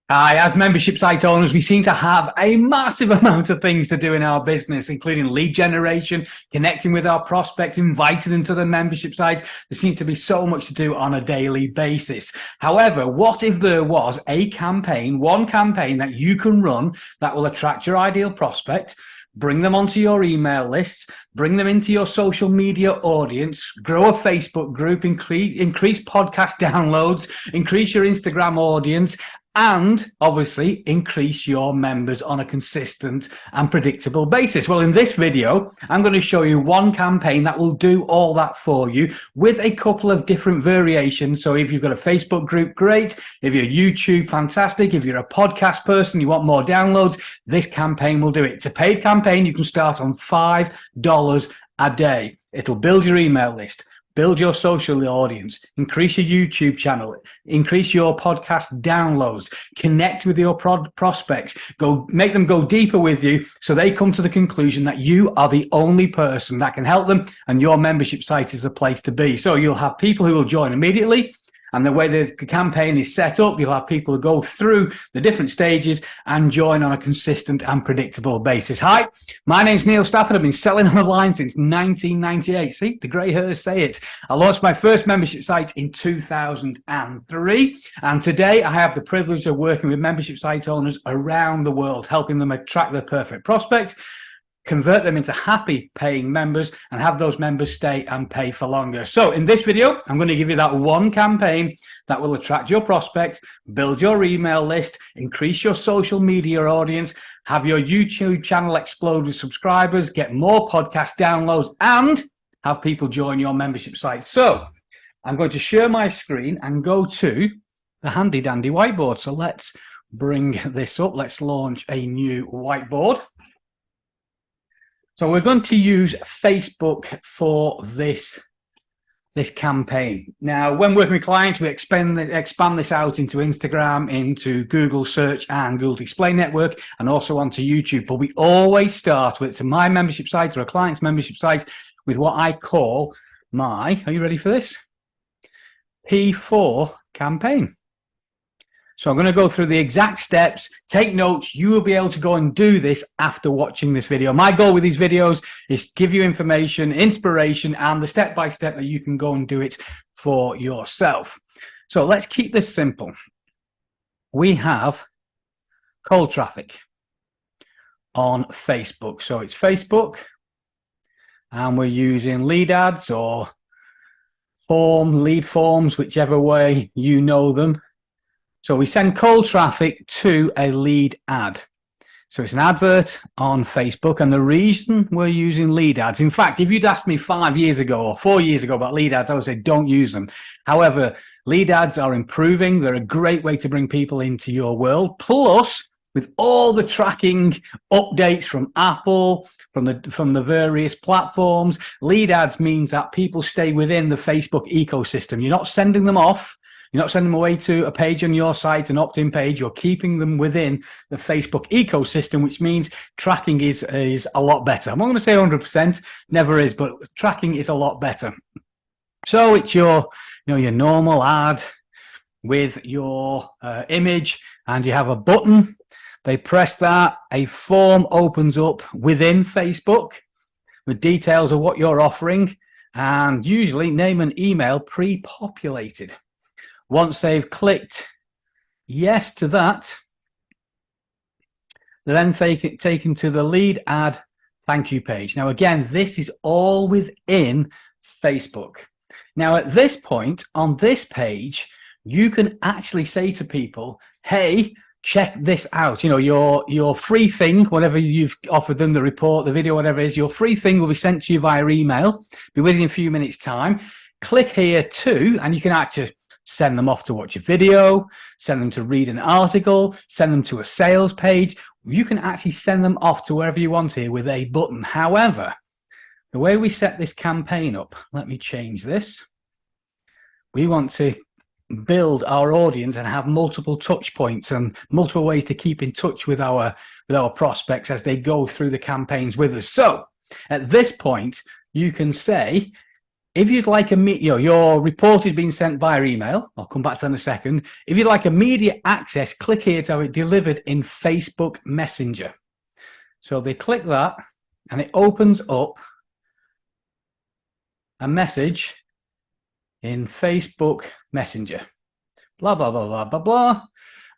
As membership site owners, we seem to have a massive amount of things to do in our business, including lead generation, connecting with our prospects, inviting them to the membership sites. There seems to be so much to do on a daily basis. However, what if there was a campaign, one campaign that you can run that will attract your ideal prospect, bring them onto your email list, bring them into your social media audience, grow a Facebook group, increase podcast downloads, increase your Instagram audience, and obviously increase your members on a consistent and predictable basis? Well, in this video, I'm going to show you one campaign that will do all that for you with a couple of different variations. So if you've got a Facebook group, great. If you're YouTube, fantastic. If you're a podcast person, you want more downloads, this campaign will do it. It's a paid campaign. You can start on $5 a day. It'll build your email list, build your social audience, increase your YouTube channel, increase your podcast downloads, connect with your prospects, make them go deeper with you so they come to the conclusion that you are the only person that can help them and your membership site is the place to be. So you'll have people who will join immediately. And the way the campaign is set up, you'll have people who go through the different stages and join on a consistent and predictable basis. Hi, my name's Neil Stafford. I've been selling online since 1998. See, the grey hairs say it. I launched my first membership site in 2003. And today I have the privilege of working with membership site owners around the world, helping them attract their perfect prospects, convert them into happy paying members, and have those members stay and pay for longer. So in this video, I'm going to give you that one campaign that will attract your prospects, build your email list, increase your social media audience, have your YouTube channel explode with subscribers, get more podcast downloads, and have people join your membership site. So I'm going to share my screen and go to the handy dandy whiteboard. So let's bring this up. Let's launch a new whiteboard. So we're going to use Facebook for this campaign. Now, when working with clients, we expand this out into Instagram, into Google Search and Google Display Network, and also onto YouTube. But we always start with, to my membership site or a client's membership site, with what I call my, are you ready for this? P4 campaign. So I'm going to go through the exact steps, take notes. You will be able to go and do this after watching this video. My goal with these videos is to give you information, inspiration, and the step-by-step that you can go and do it for yourself. So let's keep this simple. We have cold traffic on Facebook. So it's Facebook, and we're using lead ads or lead forms, whichever way you know them. So we send cold traffic to a lead ad. So it's an advert on Facebook, and the reason we're using lead ads, in fact, if you'd asked me 5 years ago or 4 years ago about lead ads, I would say don't use them. However, lead ads are improving. They're a great way to bring people into your world. Plus, with all the tracking updates from Apple, from the various platforms, lead ads means that people stay within the Facebook ecosystem. You're not sending them off. You're not sending them away to a page on your site, an opt-in page. You're keeping them within the Facebook ecosystem, which means tracking is a lot better. I'm not going to say 100%, never is, but tracking is a lot better. So it's your normal ad with your image, and you have a button. They press that, a form opens up within Facebook with details of what you're offering, and usually name and email pre-populated. Once they've clicked yes to that, they're then taken to the lead ad thank you page. Now, again, this is all within Facebook. Now, at this point on this page, you can actually say to people, hey, check this out. You know, your free thing, whatever you've offered them, the report, the video, whatever it is, your free thing will be sent to you via email, be with you in a few minutes' time. Click here too, and you can actually send them off to watch a video, send them to read an article, send them to a sales page. You can actually send them off to wherever you want here with a button. However, the way we set this campaign up, let me change this. We want to build our audience and have multiple touch points and multiple ways to keep in touch with our prospects as they go through the campaigns with us. So at this point, you can say, if you'd like your report is being sent via email. I'll come back to that in a second. If you'd like immediate access, click here to have it delivered in Facebook Messenger. So they click that and it opens up a message in Facebook Messenger. Blah, blah, blah, blah, blah, blah.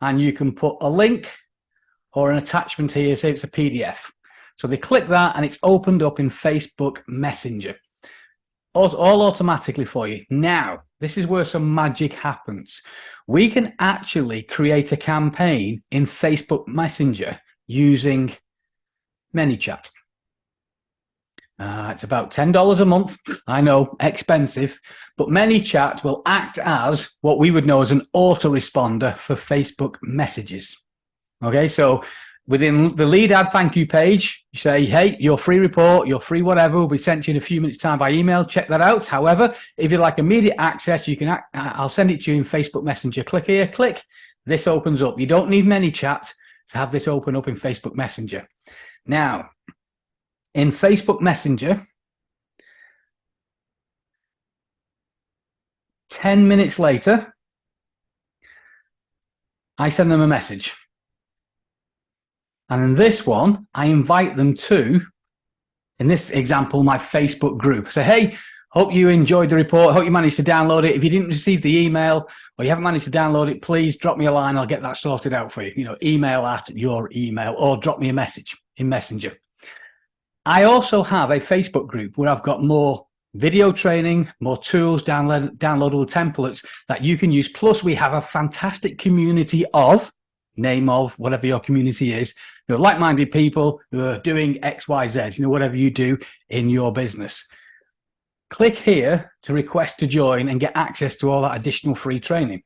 And you can put a link or an attachment here, say it's a PDF. So they click that and it's opened up in Facebook Messenger. All automatically for you. Now, this is where some magic happens. We can actually create a campaign in Facebook Messenger using ManyChat. It's about $10 a month. I know, expensive, but ManyChat will act as what we would know as an autoresponder for Facebook messages. Okay, so within the lead ad thank you page, you say, hey, your free report, your free whatever will be sent to you in a few minutes time by email. Check that out. However, if you'd like immediate access, you can. I'll send it to you in Facebook Messenger. Click here, click. This opens up. You don't need ManyChat to have this open up in Facebook Messenger. Now, in Facebook Messenger, 10 minutes later, I send them a message. And in this one, I invite them to, in this example, my Facebook group. So, hey, hope you enjoyed the report. Hope you managed to download it. If you didn't receive the email or you haven't managed to download it, please drop me a line. I'll get that sorted out for you. You know, email at your email or drop me a message in Messenger. I also have a Facebook group where I've got more video training, more tools, downloadable templates that you can use. Plus, we have a fantastic community of, name of, whatever your community is, you know, like-minded people who are doing X, Y, Z, you know, whatever you do in your business. Click here to request to join and get access to all that additional free training.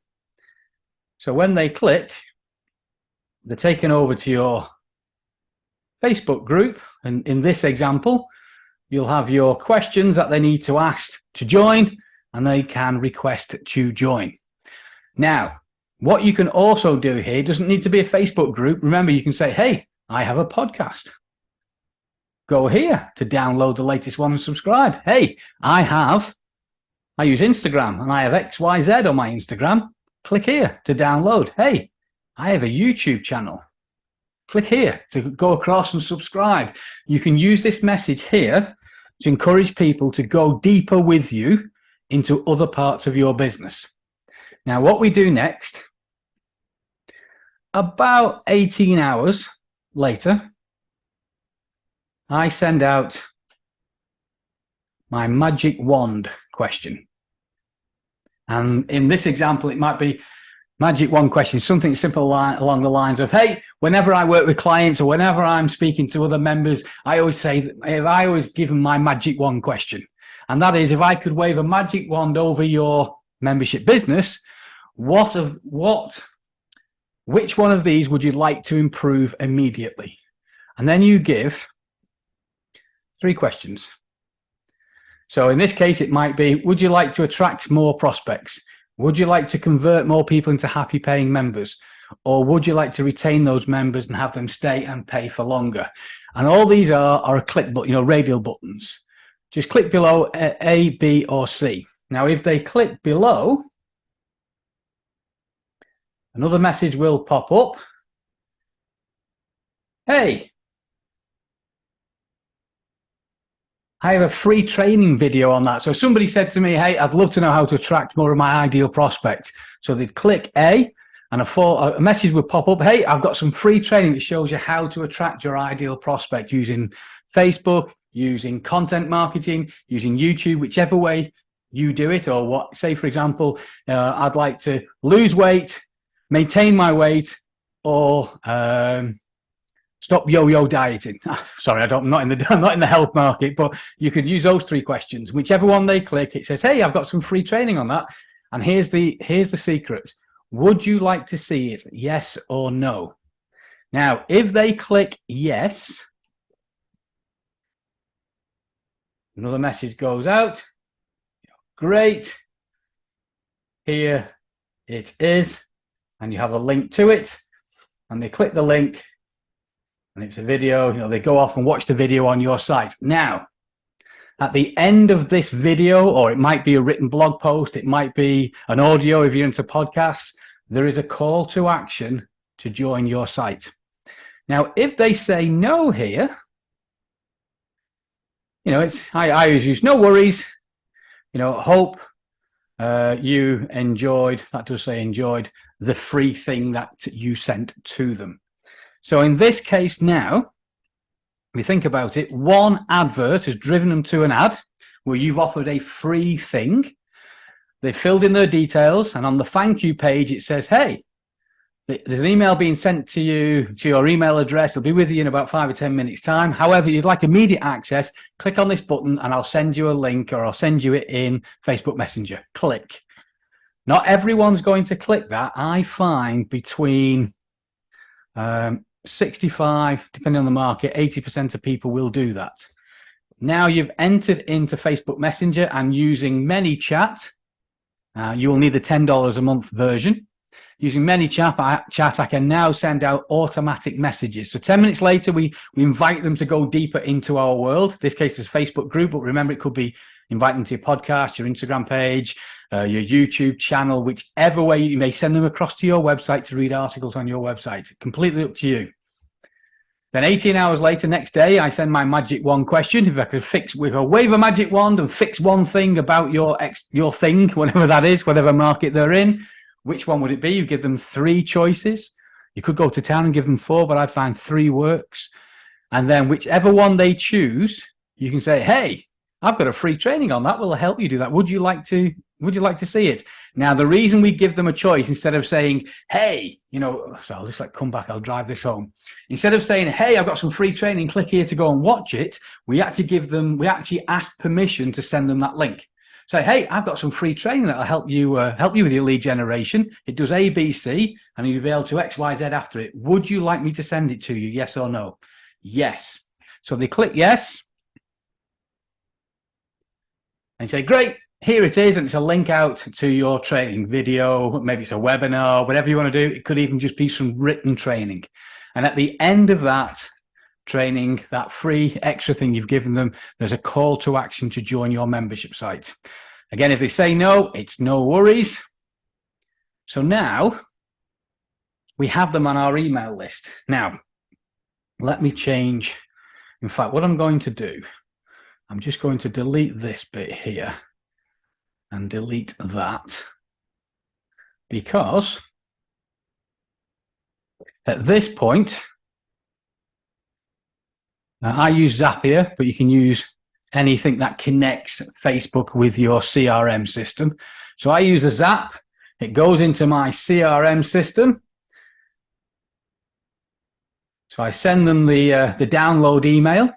So when they click, they're taken over to your Facebook group. And in this example, you'll have your questions that they need to ask to join, and they can request to join. Now, what you can also do here doesn't need to be a Facebook group. Remember, you can say, hey, I have a podcast. Go here to download the latest one and subscribe. Hey, I use Instagram and I have XYZ on my Instagram. Click here to download. Hey, I have a YouTube channel. Click here to go across and subscribe. You can use this message here to encourage people to go deeper with you into other parts of your business. Now, what we do next, about 18 hours later, I send out my magic wand question. And in this example, it might be magic wand question, something simple along the lines of, hey, whenever I work with clients or whenever I'm speaking to other members, I always say, I always give them my magic wand question. And that is, if I could wave a magic wand over your membership business, which one of these would you like to improve immediately? And then you give 3 questions. So in this case, it might be, would you like to attract more prospects? Would you like to convert more people into happy paying members? Or would you like to retain those members and have them stay and pay for longer? And all these are a click button, radial buttons. Just click below A, B, or C. Now, if they click below, another message will pop up. Hey, I have a free training video on that. So somebody said to me, hey, I'd love to know how to attract more of my ideal prospect. So they'd click A and a message would pop up. Hey, I've got some free training that shows you how to attract your ideal prospect using Facebook, using content marketing, using YouTube, whichever way you do it. Or what, say, for example, I'd like to lose weight, maintain my weight, or stop yo-yo dieting. Sorry, I'm not in the health market, but you could use those 3 questions. Whichever one they click, it says, hey, I've got some free training on that. And here's the secret. Would you like to see it? Yes or no? Now, if they click yes, another message goes out. Great. Here it is. And you have a link to it. And they click the link. And it's a video, they go off and watch the video on your site. Now, At the end of this video, or it might be a written blog post, it might be an audio if you're into podcasts, there is a call to action to join your site. Now, if they say no here, I always use no worries, hope you enjoyed, that does say enjoyed, the free thing that you sent to them. So in this case now, if you think about it, one advert has driven them to an ad where you've offered a free thing. They've filled in their details, and on the thank you page, it says, hey, there's an email being sent to you, to your email address. It'll be with you in about 5 or 10 minutes time. However, you'd like immediate access, click on this button and I'll send you a link, or I'll send you it in Facebook Messenger. Click. Not everyone's going to click that. I find between 65, depending on the market, 80% of people will do that. Now you've entered into Facebook Messenger and using ManyChat, you will need the $10 a month version. Using ManyChat, I can now send out automatic messages. So 10 minutes later, we invite them to go deeper into our world. In this case, is Facebook group, but remember, it could be invite them to your podcast, your Instagram page, your YouTube channel, whichever way. You may send them across to your website to read articles on your website. Completely up to you. Then 18 hours later, next day, I send my magic wand question. If I could wave a magic wand and fix one thing about your thing, whatever that is, whatever market they're in, which one would it be? You give them 3 choices. You could go to town and give them 4, but I'd find 3 works. And then whichever one they choose, you can say, hey, I've got a free training on that. Will help you do that. Would you like to see it? Now, the reason we give them a choice, instead of saying, hey, so I'll just come back, I'll drive this home. Instead of saying, hey, I've got some free training, click here to go and watch it, we actually ask permission to send them that link. Say, hey, I've got some free training that'll help you with your lead generation. It does A, B, C, and you'll be able to X, Y, Z after it. Would you like me to send it to you? Yes or no? Yes. So they click yes. And say, great, here it is. And it's a link out to your training video. Maybe it's a webinar, whatever you want to do. It could even just be some written training. And at the end of that training, that free extra thing you've given them, there's a call to action to join your membership site. Again, if they say no, it's no worries. So now we have them on our email list. Now, let me change. In fact, what I'm going to do, I'm just going to delete this bit here and delete that, because at this point, I use Zapier, but you can use anything that connects Facebook with your CRM system. So I use a Zap. It goes into my CRM system. So I send them the download email.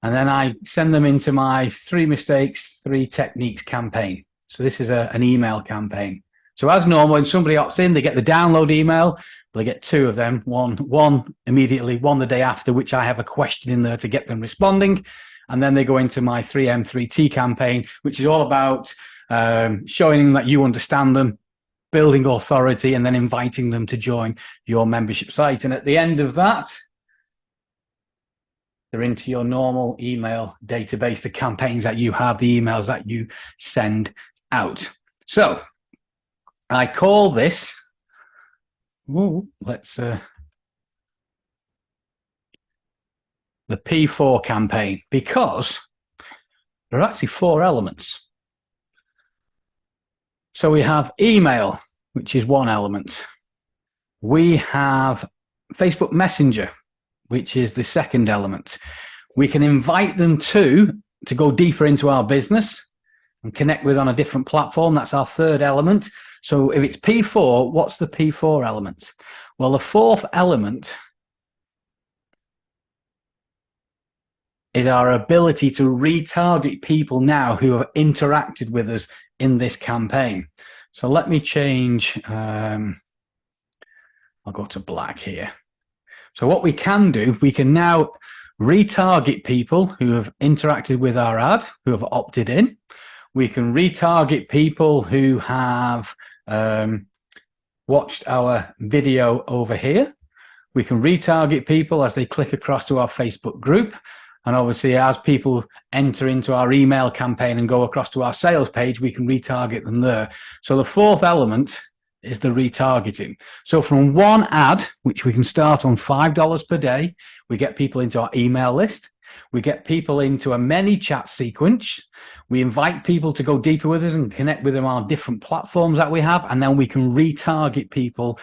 And then I send them into my 3 mistakes, 3 techniques campaign. So this is an email campaign. So as normal, when somebody opts in, they get the download email. They get 2 of them, one immediately, one the day after, which I have a question in there to get them responding. And then they go into my 3M3T campaign, which is all about showing them that you understand them, building authority, and then inviting them to join your membership site. And at the end of that, they're into your normal email database, the campaigns that you have, the emails that you send out. So I call this, the P4 campaign, because there are actually 4 elements. So we have email, which is one element. We have Facebook Messenger, which is the second element. We can invite them to go deeper into our business and connect with on a different platform. That's our third element. So if it's P4, what's the P4 element? Well, the 4th element is our ability to retarget people now who have interacted with us in this campaign. So let me change, I'll go to black here. So what we can do, we can now retarget people who have interacted with our ad, who have opted in. We can retarget people who have watched our video over here. We can retarget people as they click across to our Facebook group. And obviously, as people enter into our email campaign and go across to our sales page, we can retarget them there. So the fourth element is the retargeting. So from one ad, which we can start on $5 per day, we get people into our email list. We get people into a ManyChat sequence. We invite people to go deeper with us and connect with them on different platforms that we have. And then we can retarget people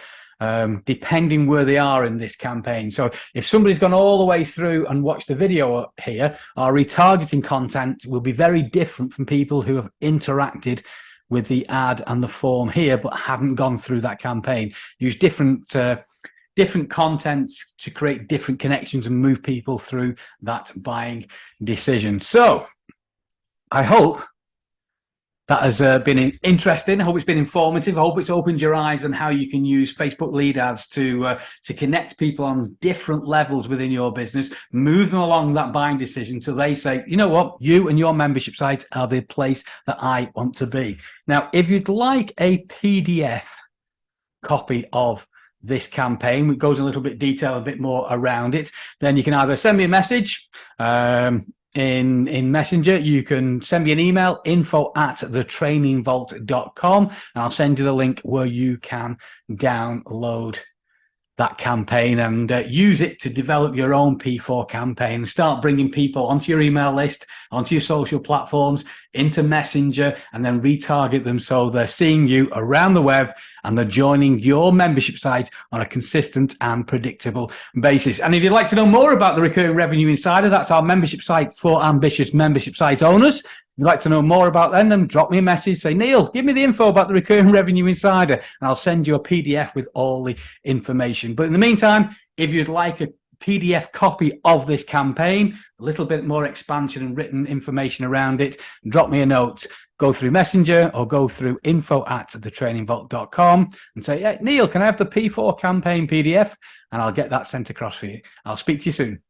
depending where they are in this campaign. So if somebody's gone all the way through and watched the video here, our retargeting content will be very different from people who have interacted with the ad and the form here, but haven't gone through that campaign. Use different content to create different connections and move people through that buying decision. So I hope that has been interesting. I hope it's been informative. I hope it's opened your eyes on how you can use Facebook lead ads to connect people on different levels within your business, move them along that buying decision so they say, you know what, you and your membership site are the place that I want to be. Now, if you'd like a PDF copy of this campaign, which goes a little bit detail, a bit more around it, then you can either send me a message in Messenger. You can send me an email, info@thetrainingvault.com, and I'll send you the link where you can download that campaign and use it to develop your own P4 campaign. Start bringing people onto your email list, onto your social platforms, into Messenger, and then retarget them so they're seeing you around the web and they're joining your membership site on a consistent and predictable basis. And if you'd like to know more about the Recurring Revenue Insider, that's our membership site for ambitious membership site owners. If you'd like to know more about them, then drop me a message, say, Neil, give me the info about the Recurring Revenue Insider, and I'll send you a PDF with all the information. But in the meantime, if you'd like a PDF copy of this campaign, a little bit more expansion and written information around it, drop me a note. Go through Messenger or go through info@thetrainingvault.com and say, hey, Neil, can I have the P4 campaign PDF? And I'll get that sent across for you. I'll speak to you soon.